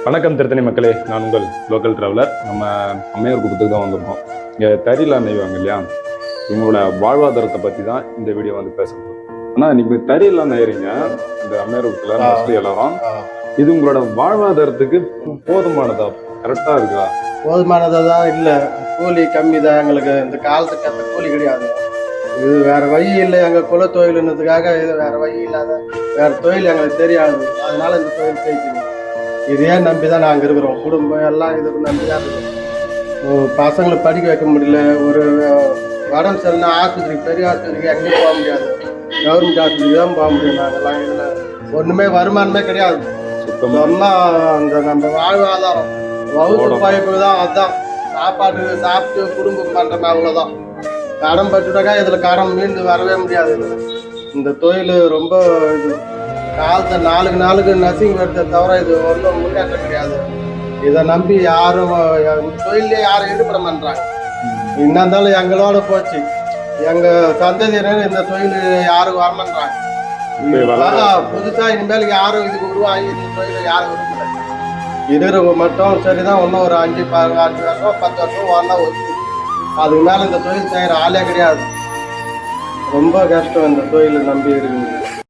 வணக்கம் திருத்தணி மக்களே, நான் உங்கள் லோக்கல் டிராவலர். நம்ம அம்மையார் குப்பத்துக்கு தான் வந்திருக்கோம். இங்கே தறியெல்லாம் நெய்வாங்க இல்லையா, இவங்களோட வாழ்வாதாரத்தை பற்றி தான் இந்த வீடியோ வந்து பேசுறது. ஆனால் இன்னைக்கு தறியெல்லாம் நெய்றீங்க இந்த அம்மையார் குப்பத்தில் மோஸ்ட்லி எல்லாரும். இது உங்களோட வாழ்வாதாரத்துக்கு போதுமானதா, கரெக்டாக இருக்கா? போதுமானதா தான் இல்லை, கூலி கம்மி தான். எங்களுக்கு இந்த காலத்துக்கு ஏற்ற கூலி கிடையாது. இது வேற வழி இல்லை, எங்கள் குல தொழில்ன்றதுக்காக இது வேற வழி இல்லாத வேற தொழில் எங்களுக்கு தெரியாது. அதனால இந்த தொழில் செய்யணும். இதையே நம்பி தான் நாங்கள் இருக்கிறோம். குடும்பம் எல்லாம் இதுக்கு நம்பி தான் இருக்கிறோம். பசங்களை படிக்க வைக்க முடியல. ஒரு உடம்பு சரியில்லை ஆஸ்பத்திரிக்கு, பெரிய ஆஸ்பத்திரிக்கு எங்கேயும் போக முடியாது. கவர்மெண்ட் ஆஸ்பத்திரிக்கு தான் போக முடியும். நாங்கள்லாம் இதில் ஒன்றுமே வருமானமே கிடையாது. சுத்தமாக அந்த நம்ம வாழ்வாதாரம் வகுப்பு பைப்பு தான். அதுதான் சாப்பாடு சாப்பிட்டு குடும்பம் பண்ணுறோம், அவ்வளோதான். கடன் பட்டுட்டாக்கா இதில் கடன் மீண்டு வரவே முடியாது. இதில் இந்த தொழில் ரொம்ப இது காலத்தை நாளுக்கு நாளுக்கு நசிங் வருதை தவிர இது ஒன்றும் முன்னேற்றம் கிடையாது. இதை நம்பி யாரும் இந்த தொழிலே யாரும் ஈடுபட மாட்டாங்க. என்ன இருந்தாலும் எங்களோட போச்சு, எங்கள் சந்ததியினர் இந்த தொழில் யாரும் வரமாட்டாங்க. புதுசாக இனிமேல் யாரும் இதுக்கு உருவாகி இந்த தொழிலை யாரும் விரும்பல. இருக்கிறவங்க மட்டும் சரிதான். இன்னும் ஒரு 5 வருஷம் 10 வருஷம் வரலாம் ஒத்து. அதுக்கு மேலே இந்த தொழில் செய்கிற ஆளே கிடையாது. ரொம்ப கஷ்டம் இந்த தொழிலை நம்பி இருக்குது.